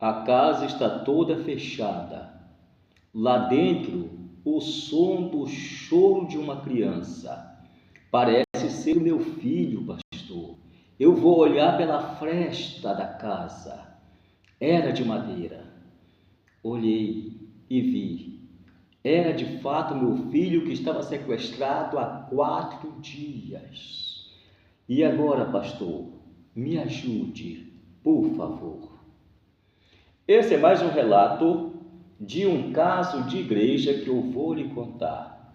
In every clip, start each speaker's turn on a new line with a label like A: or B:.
A: A casa está toda fechada. Lá dentro, o som do choro de uma criança. Parece ser meu filho, pastor. Eu vou olhar pela fresta da casa. Era de madeira. Olhei e vi. Era de fato meu filho que estava sequestrado há 4 dias. E agora, pastor, me ajude, por favor. Esse é mais um relato de um caso de igreja que eu vou lhe contar.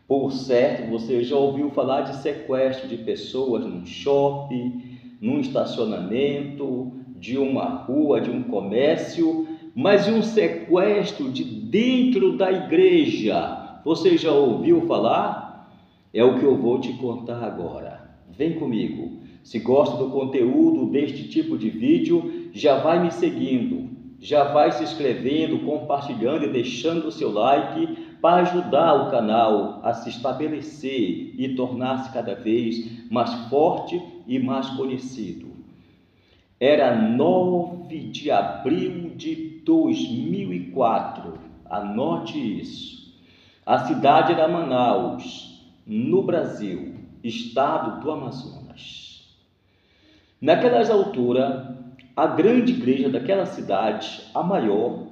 A: Por certo, você já ouviu falar de sequestro de pessoas num shopping, num estacionamento, de uma rua, de um comércio, mas um sequestro de dentro da igreja. Você já ouviu falar? É o que eu vou te contar agora. Vem comigo. Se gosta do conteúdo deste tipo de vídeo, já vai me seguindo. Já vai se inscrevendo, compartilhando e deixando o seu like para ajudar o canal a se estabelecer e tornar-se cada vez mais forte e mais conhecido. Era 9 de abril de 2004, anote isso. A cidade era Manaus, no Brasil, estado do Amazonas. Naquelas alturas, a grande igreja daquela cidade, a maior,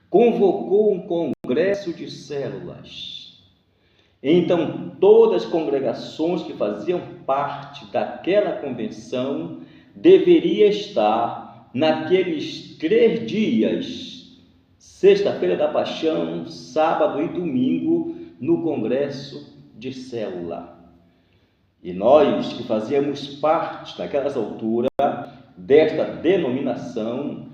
A: convocou um congresso de células. Então, todas as congregações que faziam parte daquela convenção deveriam estar naqueles 3 dias, sexta-feira da Paixão, sábado e domingo, no congresso de célula. E nós que fazíamos parte naquelas alturas desta denominação,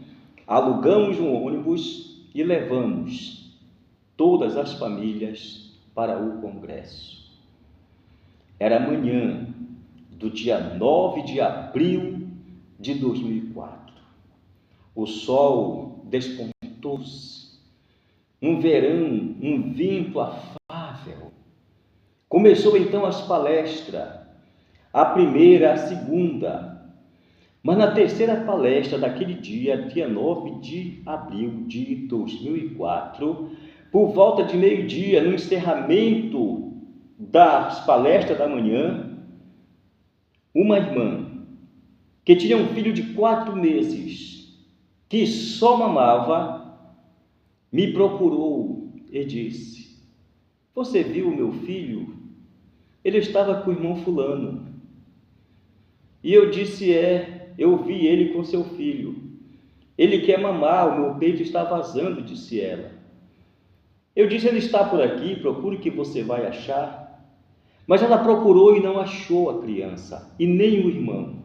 A: alugamos um ônibus e levamos todas as famílias para o congresso. Era manhã do dia 9 de abril de 2004. O sol despontou-se. Um verão, um vento afável. Começou então as palestras, a primeira, a segunda. Mas na terceira palestra daquele dia, dia 9 de abril de 2004, por volta de meio-dia, no encerramento das palestras da manhã, uma irmã que tinha um filho de 4 meses, que só mamava, me procurou e disse: "Você viu o meu filho? Ele estava com o irmão fulano." E eu disse: eu vi ele com seu filho. Ele quer mamar, o meu peito está vazando, disse ela. Eu disse: ele está por aqui, procure que você vai achar. Mas ela procurou e não achou a criança, e nem o irmão.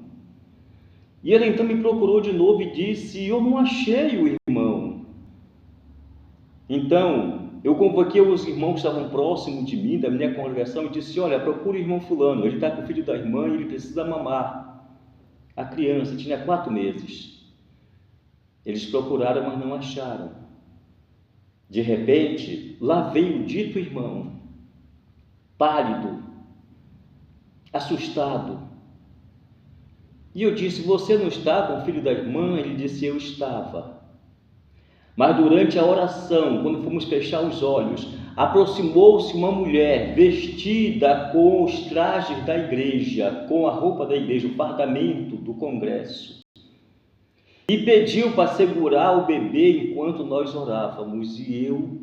A: E ela então me procurou de novo e disse: eu não achei o irmão. Então, eu convoquei os irmãos que estavam próximos de mim, da minha congregação, e disse: olha, procure o irmão fulano, ele está com o filho da irmã e ele precisa mamar. A criança tinha 4 meses. Eles procuraram, mas não acharam. De repente, lá veio o dito irmão, pálido, assustado. E eu disse: você não está com o filho da irmã? Ele disse: eu estava. Mas durante a oração, quando fomos fechar os olhos, aproximou-se uma mulher vestida com os trajes da igreja, com a roupa da igreja, o fardamento do congresso, e pediu para segurar o bebê enquanto nós orávamos, e eu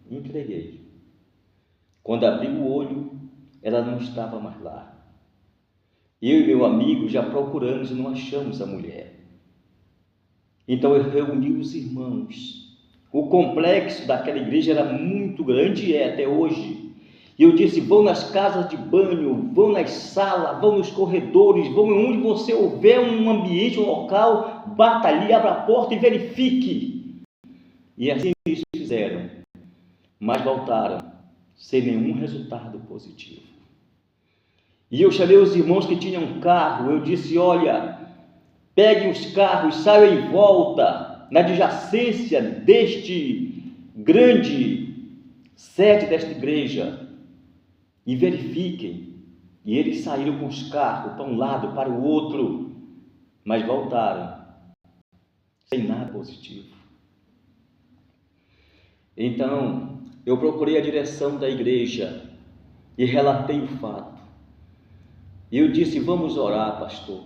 A: entreguei. Quando abri o olho, ela não estava mais lá. Eu e meu amigo já procuramos e não achamos a mulher. Então eu reuni os irmãos. O complexo daquela igreja era muito grande e é até hoje. E eu disse: vão nas casas de banho, vão nas salas, vão nos corredores, vão onde você houver um ambiente, um local, bata ali, abra a porta e verifique. E assim eles fizeram, mas voltaram sem nenhum resultado positivo. E eu chamei os irmãos que tinham carro, eu disse: olha, peguem os carros, saiam em volta, na adjacência deste grande sede desta igreja, e verifiquem. E eles saíram com os carros para um lado, para o outro, mas voltaram sem nada positivo. Então, eu procurei a direção da igreja e relatei o fato. E eu disse: vamos orar, pastor,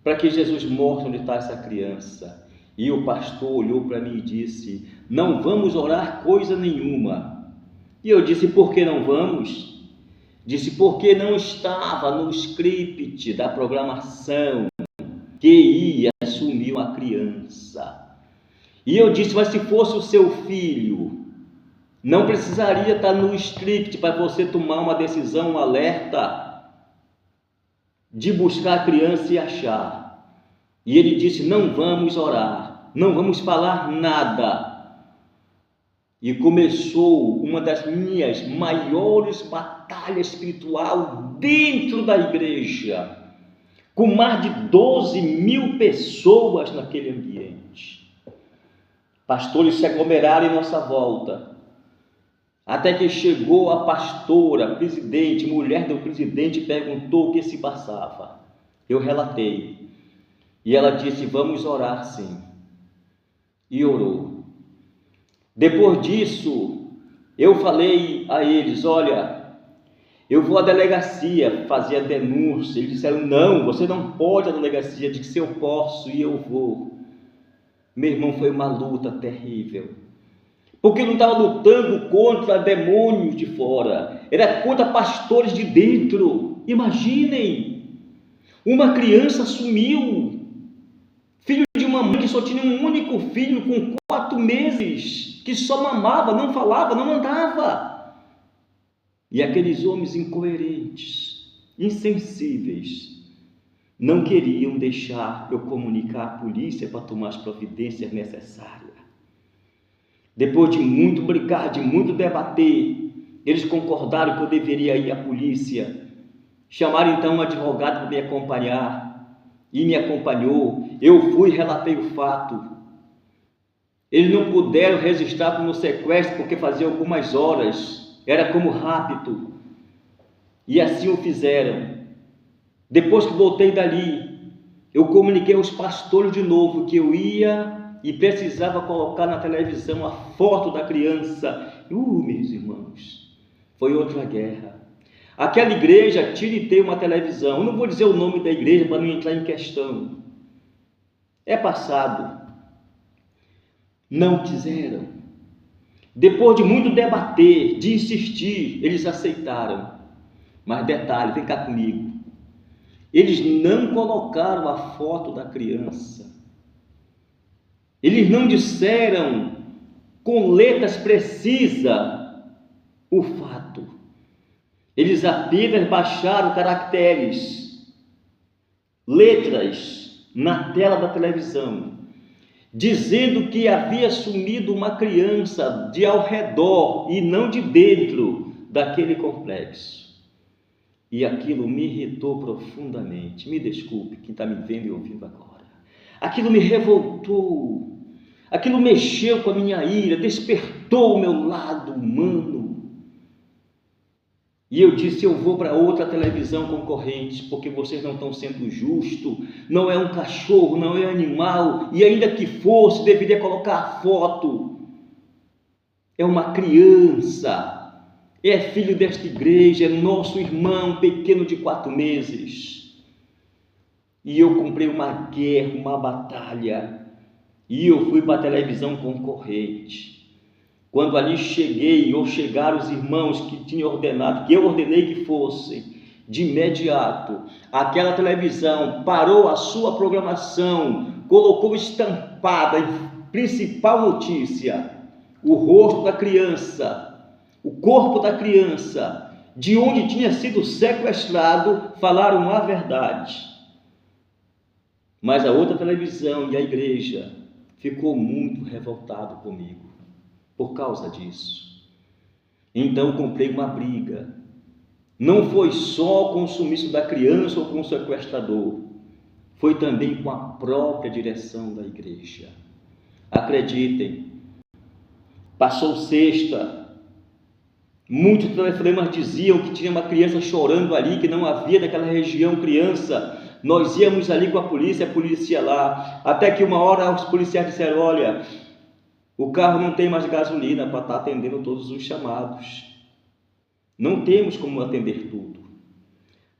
A: para que Jesus mostre onde está essa criança. E o pastor olhou para mim e disse: não vamos orar coisa nenhuma. E eu disse: por que não vamos? Disse: porque não estava no script da programação que ia assumir uma criança. E eu disse: mas se fosse o seu filho, não precisaria estar no script para você tomar uma decisão, um alerta de buscar a criança e achar. E ele disse: não vamos orar, não vamos falar nada. E começou uma das minhas maiores batalhas espiritual dentro da igreja, com mais de 12.000 pessoas naquele ambiente. Pastores se aglomeraram em nossa volta, até que chegou a pastora, presidente, mulher do presidente, perguntou o que se passava. Eu relatei, e ela disse: vamos orar sim. E orou. Depois disso, eu falei a eles: olha, eu vou à delegacia fazer a denúncia. Eles disseram: não, você não pode ir à delegacia. Eu disse: eu posso e eu vou. Meu irmão, foi uma luta terrível, porque eu não estava lutando contra demônios de fora, era contra pastores de dentro. Imaginem, uma criança sumiu, filho de uma mãe que só tinha um único filho com 4 meses, que só mamava, não falava, não andava. E aqueles homens incoerentes, insensíveis, não queriam deixar eu comunicar à polícia para tomar as providências necessárias. Depois de muito brigar, de muito debater, eles concordaram que eu deveria ir à polícia. Chamaram então um advogado para me acompanhar, e me acompanhou. Eu fui e relatei o fato. Eles não puderam registrar como sequestro, porque fazia algumas horas, era como rapto, e assim o fizeram. Depois que voltei dali, eu comuniquei aos pastores de novo que eu ia e precisava colocar na televisão a foto da criança. Meus irmãos, foi outra guerra. Aquela igreja tira e tem uma televisão. Eu não vou dizer o nome da igreja para não entrar em questão. É passado. Não quiseram. Depois de muito debater, de insistir, eles aceitaram. Mas detalhe, vem cá comigo. Eles não colocaram a foto da criança. Eles não disseram com letras precisas o fato. Eles apenas baixaram caracteres, letras na tela da televisão, dizendo que havia sumido uma criança de ao redor e não de dentro daquele complexo. E aquilo me irritou profundamente. Me desculpe quem está me vendo e ouvindo agora. Aquilo me revoltou. Aquilo mexeu com a minha ira, despertou o meu lado humano. E eu disse: eu vou para outra televisão concorrente, porque vocês não estão sendo justos. Não é um cachorro, não é animal, e ainda que fosse, deveria colocar a foto. É uma criança. É filho desta igreja, é nosso irmão pequeno de 4 meses. E eu comprei uma guerra, uma batalha, e eu fui para a televisão concorrente. Quando ali cheguei, ou chegaram os irmãos que tinham ordenado, que eu ordenei que fossem, de imediato, aquela televisão parou a sua programação, colocou estampada em principal notícia o rosto da criança, o corpo da criança, de onde tinha sido sequestrado. Falaram a verdade. Mas a outra televisão e a igreja ficou muito revoltado comigo por causa disso. Então eu comprei uma briga. Não foi só com o sumiço da criança ou com o sequestrador, foi também com a própria direção da igreja. Acreditem, passou sexta, muitos telefonemas diziam que tinha uma criança chorando ali, que não havia naquela região criança. Nós íamos ali com a polícia ia lá, até que uma hora os policiais disseram: olha, O carro não tem mais gasolina para estar atendendo todos os chamados. Não temos como atender tudo.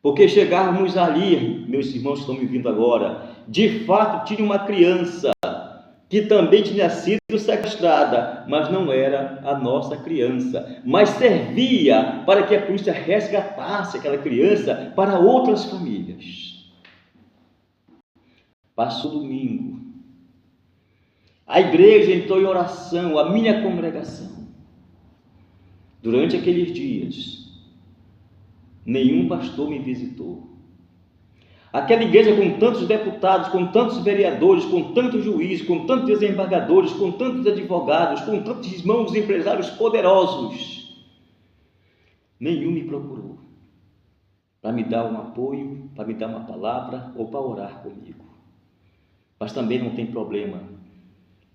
A: Porque chegarmos ali, meus irmãos que estão me ouvindo agora, de fato tinha uma criança que também tinha sido sequestrada, mas não era a nossa criança, mas servia para que a polícia resgatasse aquela criança para outras famílias. Passou domingo, a igreja entrou em oração, a minha congregação. Durante aqueles dias, nenhum pastor me visitou. Aquela igreja com tantos deputados, com tantos vereadores, com tantos juízes, com tantos desembargadores, com tantos advogados, com tantos irmãos empresários poderosos, nenhum me procurou para me dar um apoio, para me dar uma palavra ou para orar comigo. Mas também não tem problema.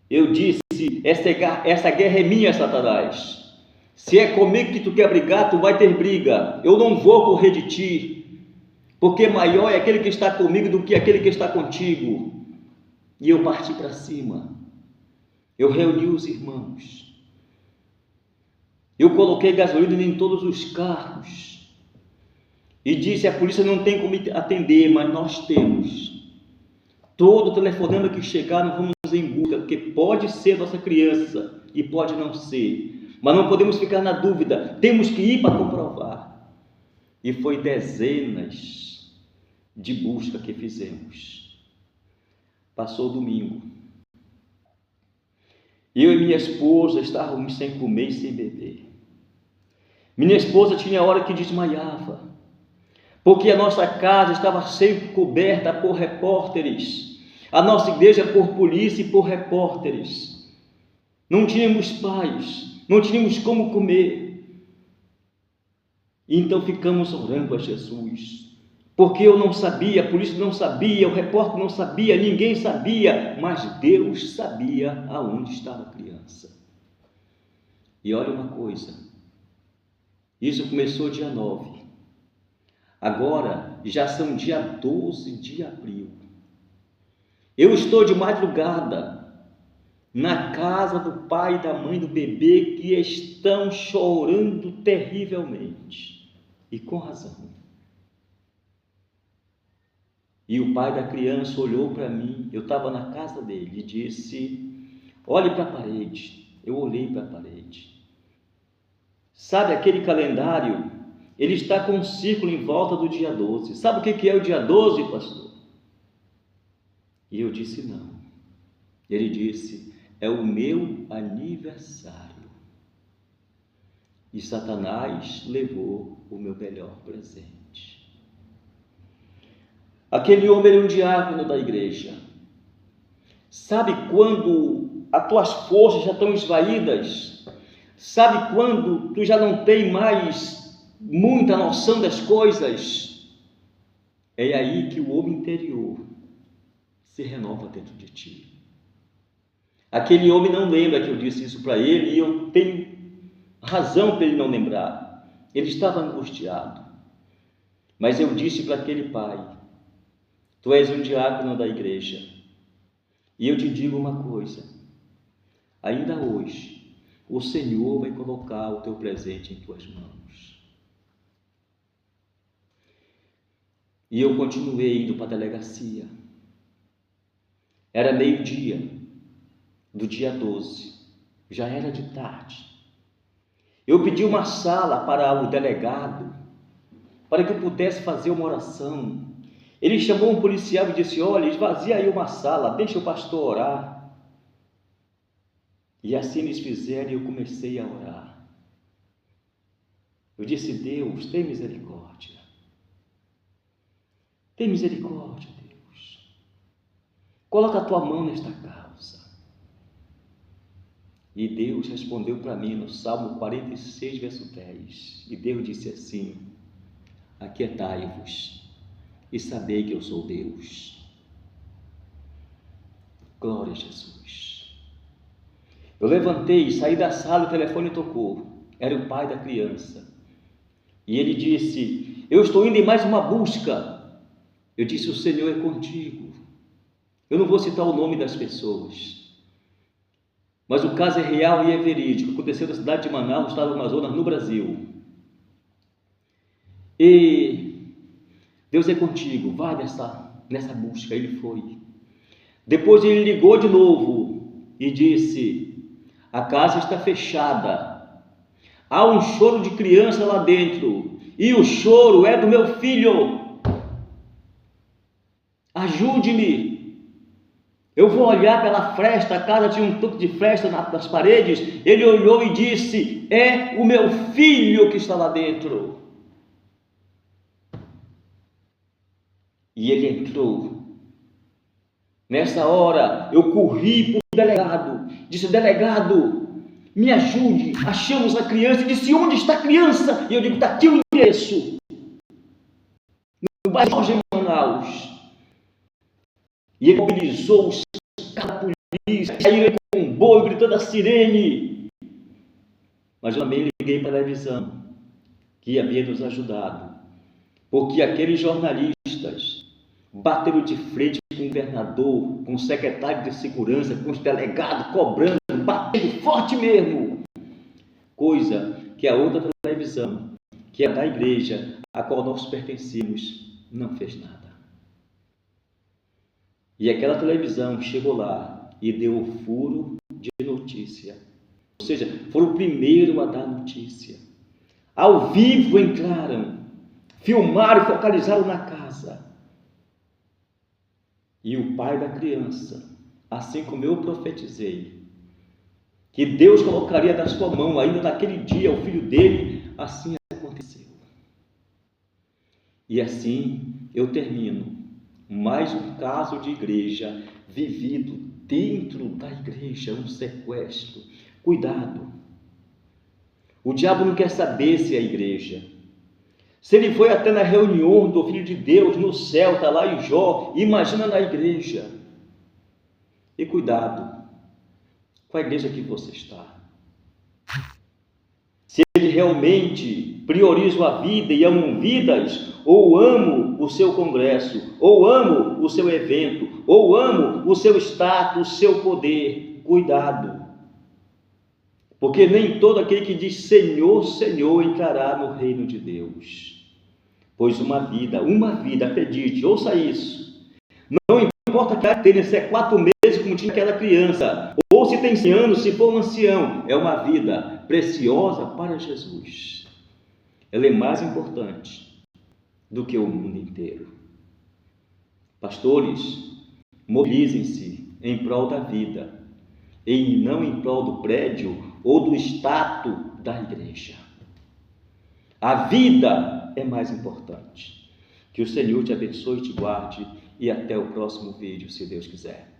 A: Eu disse, essa guerra é minha, Satanás. Se é comigo que tu quer brigar, tu vai ter briga. Eu não vou correr de ti. Porque maior é aquele que está comigo do que aquele que está contigo. E eu parti para cima. Eu reuni os irmãos. Eu coloquei gasolina em todos os carros. E disse, a polícia não tem como atender, mas nós temos. Todo telefonema que chegar, nós vamos em busca, porque pode ser nossa criança e pode não ser. Mas não podemos ficar na dúvida, temos que ir para comprovar. E foi dezenas de busca que fizemos. Passou o domingo. Eu e minha esposa estávamos sem comer e sem beber. Minha esposa tinha hora que desmaiava, porque a nossa casa estava sempre coberta por repórteres, a nossa igreja por polícia e por repórteres. Não tínhamos paz, não tínhamos como comer. Então ficamos orando a Jesus, porque eu não sabia, a polícia não sabia, o repórter não sabia, ninguém sabia, mas Deus sabia aonde estava a criança. E olha uma coisa, isso começou dia 9, agora já são dia 12 de abril. Eu estou de madrugada na casa do pai e da mãe do bebê, que estão chorando terrivelmente, e com razão. E o pai da criança olhou para mim, eu estava na casa dele, e disse, olhe para a parede. Eu olhei para a parede. Sabe aquele calendário? Ele está com um círculo em volta do dia 12. Sabe o que é o dia 12, pastor? E eu disse, não. Ele disse, é o meu aniversário. E Satanás levou o meu melhor presente. Aquele homem era um diácono da igreja. Sabe quando as tuas forças já estão esvaídas? Sabe quando tu já não tem mais muita noção das coisas? É aí que o homem interior se renova dentro de ti. Aquele homem não lembra que eu disse isso para ele, e eu tenho razão para ele não lembrar. Ele estava angustiado. Mas eu disse para aquele pai, tu és um diácono da igreja, e eu te digo uma coisa, ainda hoje o Senhor vai colocar o teu presente em tuas mãos. E eu continuei indo para a delegacia. Era meio-dia do dia 12, já era de tarde. Eu pedi uma sala para o delegado, para que eu pudesse fazer uma oração. Ele chamou um policial e disse, olha, esvazia aí uma sala, deixa o pastor orar. E assim eles fizeram, e eu comecei a orar. Eu disse, Deus, tem misericórdia. Tem misericórdia, Deus. Coloca a tua mão nesta causa. E Deus respondeu para mim no Salmo 46, verso 10. E Deus disse assim, aquietai-vos e sabei que eu sou Deus. Glória a Jesus. Eu levantei, saí da sala, o telefone tocou. Era o pai da criança. E ele disse, eu estou indo em mais uma busca. Eu disse, o Senhor é contigo. Eu não vou citar o nome das pessoas. Mas o caso é real e é verídico. Aconteceu na cidade de Manaus, no estado do Amazonas, no Brasil. E Deus é contigo, vai nessa busca. Ele foi. Depois ele ligou de novo e disse: a casa está fechada, há um choro de criança lá dentro, e o choro é do meu filho. Ajude-me. Eu vou olhar pela fresta, a casa tinha um tanto de fresta nas paredes. Ele olhou e disse: é o meu filho que está lá dentro. E ele entrou. Nessa hora eu corri para o delegado, disse: delegado, me ajude, achamos a criança. Ele disse: onde está a criança? E eu digo: está aqui o endereço, no bairro de Manaus. E ele mobilizou os caras da polícia, saíram com um comboio, gritando a sirene. Mas eu também liguei para a televisão, que havia nos ajudado, porque aqueles jornalistas bateram de frente com o governador, com o secretário de segurança, com os delegados, cobrando, batendo forte mesmo. Coisa que a outra televisão, que é da igreja a qual nós pertencemos, não fez nada. E aquela televisão chegou lá e deu o furo de notícia. Ou seja, foram o primeiro a dar notícia. Ao vivo entraram, filmaram e focalizaram na casa. E o pai da criança, assim como eu profetizei, que Deus colocaria na sua mão ainda naquele dia o filho dele, assim aconteceu. E assim eu termino mais um caso de igreja vivido dentro da igreja, um sequestro. Cuidado! O diabo não quer saber se é a igreja. Se ele foi até na reunião do Filho de Deus no céu, está lá em Jó, imagina na igreja. E cuidado com a igreja que você está. Se ele realmente prioriza a vida e amo vidas, ou amo o seu congresso, ou amo o seu evento, ou amo o seu status, o seu poder, cuidado. Porque nem todo aquele que diz Senhor, Senhor entrará no reino de Deus. Pois uma vida, acredite, ouça isso. Não importa que tenha, se é 4 meses como tinha aquela criança, ou se tem 100 anos, se for um ancião, é uma vida preciosa para Jesus. Ela é mais importante do que o mundo inteiro. Pastores, mobilizem-se em prol da vida, e não em prol do prédio ou do status da igreja. A vida é mais importante. Que o Senhor te abençoe e te guarde, e até o próximo vídeo, se Deus quiser.